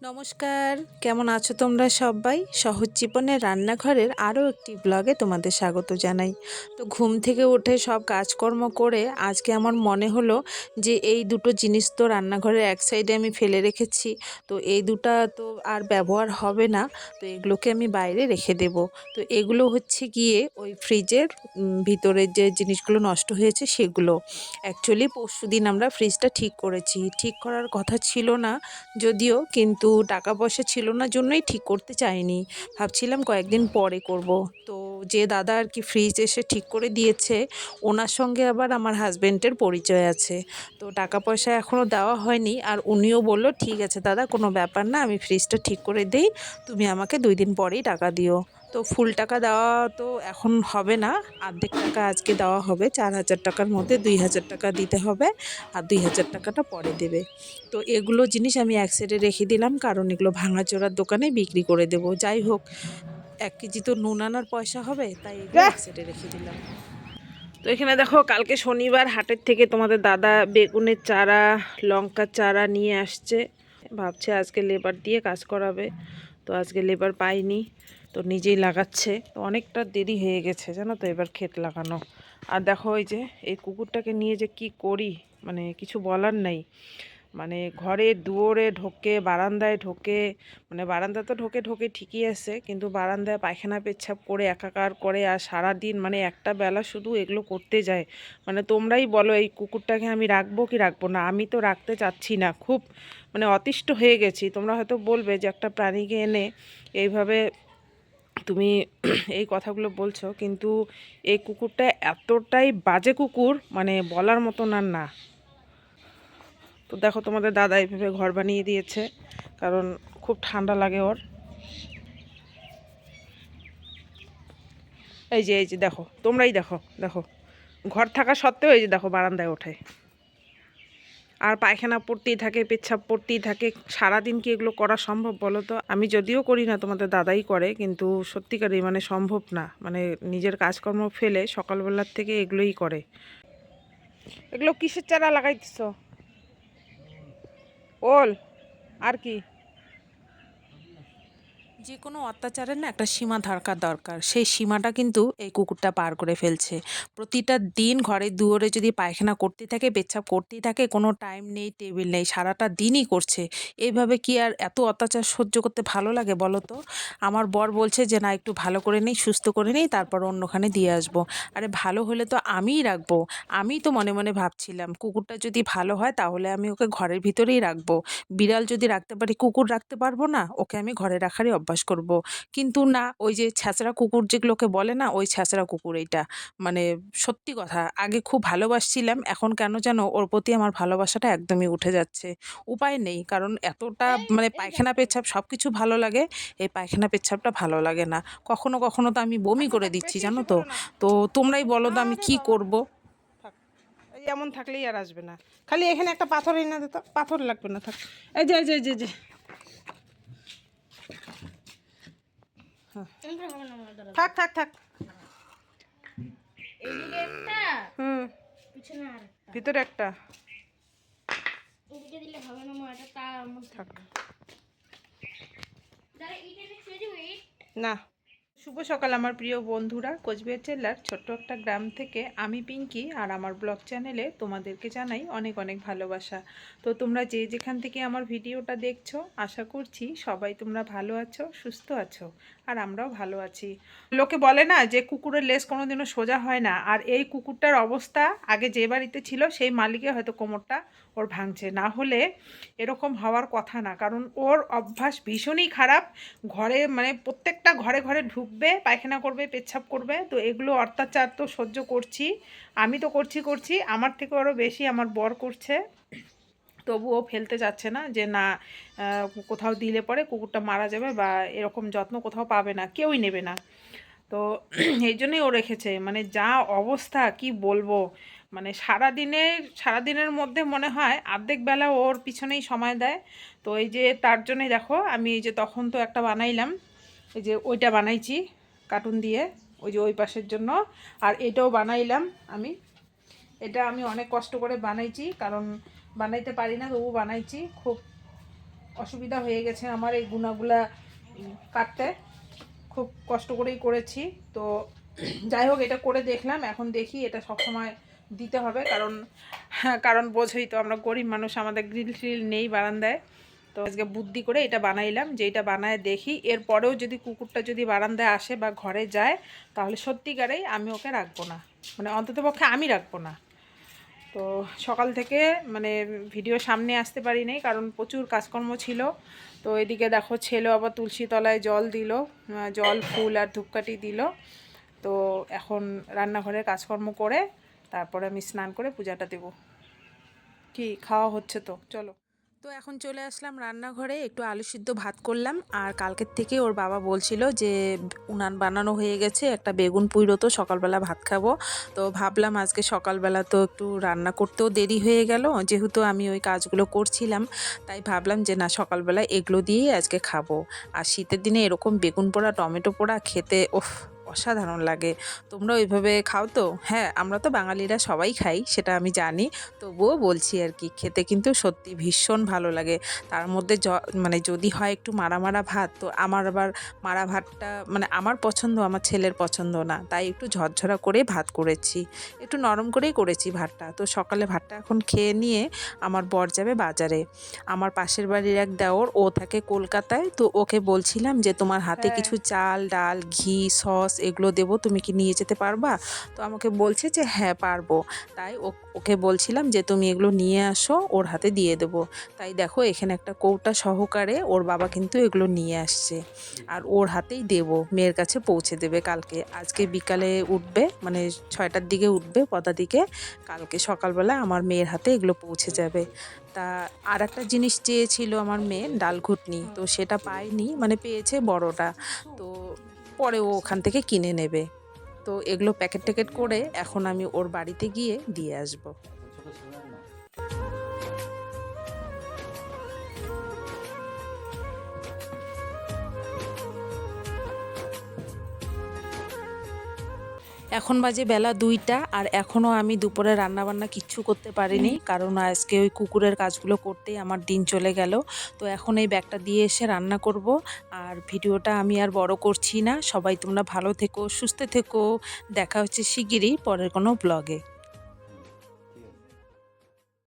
নমস্কার, কেমন আছো তোমরা সবাই? সহজ জীবনের রান্নাঘরের আরও একটি ব্লগে তোমাদের স্বাগত জানাই। তো ঘুম থেকে উঠে সব কাজকর্ম করে আজকে আমার মনে হলো যে এই দুটো জিনিস তো রান্নাঘরের এক সাইডে আমি ফেলে রেখেছি, তো এই দুটো তো আর ব্যবহার হবে না, তো এগুলোকে আমি বাইরে রেখে দেব। তো এগুলো হচ্ছে গিয়ে ওই ফ্রিজের ভিতরের যে জিনিসগুলো নষ্ট হয়েছে সেগুলো। অ্যাকচুয়ালি পরশুদিন আমরা ফ্রিজটা ঠিক করেছি, ঠিক করার কথা ছিল না যদিও, কিন্তু টাকা পয়সা ছিল না জন্যই ঠিক করতে চাইনি। ভাবছিলাম কয়েকদিন পরে করব। তো যে দাদা আর কি ফ্রিজ এসে ঠিক করে দিয়েছে, ওনার সঙ্গে আবার আমার হাজব্যান্ডের পরিচয় আছে। তো টাকা পয়সা এখনও দেওয়া হয়নি, আর উনিও বলল ঠিক আছে দাদা, কোনো ব্যাপার না, আমি ফ্রিজটা ঠিক করে দেই, তুমি আমাকে 2 দিন পরেই টাকা দিও। তো ফুল টাকা দেওয়া তো এখন হবে না, অর্ধেক টাকা আজকে দেওয়া হবে। 4,000 টাকার মধ্যে 2,000 টাকা দিতে হবে, আর 2,000 টাকাটা পরে দেবে। তো এগুলো জিনিস আমি এক সাইডে রেখে দিলাম, কারণ এগুলো ভাঙাচোরার দোকানে বিক্রি করে দেব। যাই হোক, 1 কেজি তো নুন আনার পয়সা হবে, তাই এগুলো এক সাইডে রেখে দিলাম। তো এখানে দেখো, কালকে শনিবার হাটের থেকে তোমাদের দাদা বেগুনের চারা, লঙ্কার চারা নিয়ে আসছে। ভাবছে আজকে লেবার দিয়ে কাজ করাবে, তো আজকে লেবার পাইনি, তো নিজেই লাগাচ্ছে। তো অনেকটা দেরি হয়ে গেছে জানো তো এবার ক্ষেত লাগানো। আর দেখো ওই যে এই কুকুরটাকে নিয়ে যে কি করি, মানে কিছু বলার নেই। মানে ঘরে দুয়ারে ঢোকে, বারান্দায় ঢোকে, মানে বারান্দা তো ঢোকে ঢোকে ঠিকই আছে, কিন্তু বারান্দায় পায়খানা পেচ্ছাপ করে একাকার করে, আর সারাদিন মানে একটা বেলা শুধু এগুলো করতে যায়। মানে তোমরাই বলো এই কুকুরটাকে আমি রাখবো কি রাখবো না? আমি তো রাখতে চাচ্ছি না, খুব মানে অতিষ্ঠ হয়ে গেছি। তোমরা হয়তো বলবে যে একটা প্রাণীকে এনে এইভাবে তুমি এই কথাগুলো বলছো, কিন্তু এই কুকুরটা এতটাই বাজে কুকুর, মানে বলার মতন আর না। তো দেখো তোমাদের দাদা এইভাবে ঘর বানিয়ে দিয়েছে, কারণ খুব ঠান্ডা লাগে ওর। এই যে দেখো, তোমরাই দেখো দেখো, ঘর থাকা সত্ত্বেও এই যে দেখো বারান্দায় ওঠে, আর পায়খানা পড়তেই থাকে, পেচ্ছাপ পড়তেই থাকে। সারাদিন কি এগুলো করা সম্ভব বলো তো? আমি যদিও করি না, তোমাদের দাদাই করে, কিন্তু সত্যিকারই মানে সম্ভব না। মানে নিজের কাজকর্ম ফেলে সকালবেলার থেকে এগুলোই করে। এগুলো কিসের চারা লাগাইতেছ? ওল? আর কি? যে কোনো অত্যাচারের না একটা সীমা থাকা দরকার, সেই সীমাটা কিন্তু এই কুকুরটা পার করে ফেলছে। প্রতিটা দিন ঘরের দুয়ারে যদি পায়খানা করতে থাকে, পেচ্ছাপ করতেই থাকে, কোনো টাইম নেই, টেবিল নেই, সারাটা দিনই করছে। এইভাবে কি আর এত অত্যাচার সহ্য করতে ভালো লাগে বলো তো? আমার বর বলছে যে না, একটু ভালো করে নিই, সুস্থ করে নিই, তারপর অন্যখানে দিয়ে আসবো। আরে ভালো হলে তো আমিই রাখবো। আমি তো মনে মনে ভাবছিলাম কুকুরটা যদি ভালো হয় তাহলে আমি ওকে ঘরের ভিতরেই রাখবো। বিড়াল যদি রাখতে পারি, কুকুর রাখতে পারবো না? ওকে আমি ঘরে রাখারই অভ্যাস করব। কিন্তু না, ওই যে ছ্যাঁচড়া কুকুর যেগুলোকে বলে না, ওই ছ্যাঁচড়া কুকুর এইটা। মানে সত্যি কথা, আগে খুব ভালোবাসছিলাম, এখন কেন যেন ওর প্রতি আমার ভালোবাসাটা একদমই উঠে যাচ্ছে। উপায় নেই, কারণ এতটা মানে পায়খানা পেচ্ছাপ সব কিছু ভালো লাগে, এই পায়খানা পেচ্ছাপটা ভালো লাগে না। কখনো কখনো তো আমি বমি করে দিচ্ছি জানো তো। তো তোমরাই বলো তো আমি কি করব? এই এমন থাকলেই আর আসবে না। খালি এখানে একটা পাথর এনে দিত, পাথর লাগবে না, থাক। এই যে এই যে এই যে এই যে। থাক থাক থাক। হুম, ভিতরে একটা থাক না। শুভ সকাল আমার প্রিয় বন্ধুরা, কোচবিহার জেলার ছোট্ট একটা গ্রাম থেকে আমি পিঙ্কি, আর আমার ব্লগ চ্যানেলে তোমাদেরকে জানাই অনেক অনেক ভালোবাসা। তো তোমরা যে যেখান থেকে আমার ভিডিওটা দেখছো, আশা করছি সবাই তোমরা ভালো আছো, সুস্থ আছো, আর আমরাও ভালো আছি। লোকে বলে না যে কুকুরের লেজ কোনোদিনও সোজা হয় না, আর এই কুকুরটার অবস্থা আগে যে বাড়িতে ছিল সেই মালিকের হয়তো কোমরটা ওর ভাঙছে, না হলে এরকম হওয়ার কথা না। কারণ ওর অভ্যাস ভীষণই খারাপ। ঘরে মানে প্রত্যেকটা ঘরে ঘরে ঢুকবে, পায়খানা করবে, পেচ্ছাপ করবে। তো এগুলো অত্যাচার তো সহ্য করছি, আমি তো করছি, আমার থেকে আরও বেশি আমার বর করছে। তবুও ফেলতে যাচ্ছে না, যে না কোথাও দিলে পরে কুকুরটা মারা যাবে, বা এরকম যত্ন কোথাও পাবে না, কেউই নেবে না। তো এই জন্যই ও রেখেছে। মানে যা অবস্থা কি বলবো, মানে সারাদিনের মধ্যে মনে হয় অর্ধেক বেলা ওর পিছনেই সময় দেয়। তো এই যে তার জন্যই দেখো, আমি এই যে তখন তো একটা বানাইলাম, এই যে ওইটা বানাইছি কার্টুন দিয়ে, ওই যে ওই পাশের জন্য। আর এটাও বানাইলাম আমি, এটা আমি অনেক কষ্ট করে বানাইছি, কারণ বানাইতে পারি না, তবু বানাইছি। খুব অসুবিধা হয়ে গেছে আমার এই গুনাগুলা কাটতে, খুব কষ্ট করেই করেছি। তো যাই হোক, এটা করে দেখলাম, এখন দেখি এটা সবসময় দিতে হবে, কারণ বোঝোই তো আমরা গরিব মানুষ, আমাদের গ্রিল ট্রিল নেই বারান্দায়। তো আজকে বুদ্ধি করে এটা বানাইলাম, যে এটা বানায় দেখি, এরপরেও যদি কুকুরটা যদি বারান্দায় আসে বা ঘরে যায় তাহলে সত্যিকারেই আমি ওকে রাখবো না, মানে অন্ততপক্ষে আমি রাখবো না। তো সকাল থেকে মানে ভিডিও সামনে আসতে পারি নাই, কারণ প্রচুর কাজকর্ম ছিল। তো এদিকে দেখো ছেলে আবার তুলসী তলায় জল দিল, জল ফুল আর ধূপকাঠি দিল। তো এখন রান্নাঘরে কাজকর্ম করে তারপরে আমি স্নান করে পূজাটা দেব। কি খাওয়া হচ্ছে তো, চলো। তো এখন চলে আসলাম রান্নাঘরে, একটু আলু সিদ্ধ ভাত করলাম। আর কালকের থেকে ওর বাবা বলছিল যে উনান বানানো হয়ে গেছে, একটা বেগুন পুইরো তো সকালবেলা ভাত খাবো। তো ভাবলাম আজকে সকালবেলা তো একটু রান্না করতেও দেরি হয়ে গেল, যেহেতু আমি ওই কাজগুলো করছিলাম, তাই ভাবলাম যে না, সকালবেলা এগুলো দিয়েই আজকে খাবো। আর শীতের দিনে এরকম বেগুন পোড়া টমেটো পোড়া খেতে অসাধারণ লাগে। তোমরা ওইভাবে খাও তো? হ্যাঁ, আমরা তো বাঙালিরা সবাই খাই, সেটা আমি জানি, তবুও বলছি আর কি, খেতে কিন্তু সত্যি ভীষণ ভালো লাগে। তার মধ্যে মানে যদি হয় একটু মারা মারা ভাত, তো আমার আবার মারা ভাতটা মানে আমার পছন্দ, আমার ছেলের পছন্দ না, তাই একটু ঝরঝরা করে ভাত করেছি, একটু নরম করেই করেছি ভাতটা। তো সকালে ভাতটা এখন খেয়ে নিয়ে আমার বর যাবে বাজারে। আমার পাশের বাড়ির এক দেওর, ও থাকে কলকাতায়, তো ওকে বলছিলাম যে তোমার হাতে কিছু চাল ডাল ঘি সস এগুলো দেবো, তুমি কি নিয়ে যেতে পারবা? তো আমাকে বলছে যে হ্যাঁ পারবো। তাই ওকে বলছিলাম যে তুমি এগুলো নিয়ে আসো, ওর হাতে দিয়ে দেবো। তাই দেখো এখানে একটা কৌটা সহকারে ওর বাবা কিন্তু এগুলো নিয়ে আসছে, আর ওর হাতেই দেবো, মেয়ের কাছে পৌঁছে দেবে কালকে। আজকে বিকালে উঠবে, মানে 6টার দিকে উঠবে পদা দিকে, কালকে সকালবেলা আমার মেয়ের হাতে এগুলো পৌঁছে যাবে। তা আর একটা জিনিস চেয়েছিল আমার মেয়ে, ডাল ঘুটনি, তো সেটা পায়নি, মানে পেয়েছে বড়টা, তো পরে ও ওখান থেকে কিনে নেবে। তো এগুলো প্যাকেট ট্যাকেট করে এখন আমি ওর বাড়িতে গিয়ে দিয়ে আসবো। এখন বাজে বেলা 2টা, আর এখনও আমি দুপুরে রান্নাবান্না কিচ্ছু করতে পারিনি, কারণ আজকে ওই কুকুরের কাজগুলো করতেই আমার দিন চলে গেল। তো এখন এই ব্যাগটা দিয়ে এসে রান্না করব। আর ভিডিওটা আমি আর বড় করছি না, সবাই তোমরা ভালো থেকো, সুস্থ থেকো, দেখা হচ্ছে শিগগিরই পরের কোনো ব্লগে।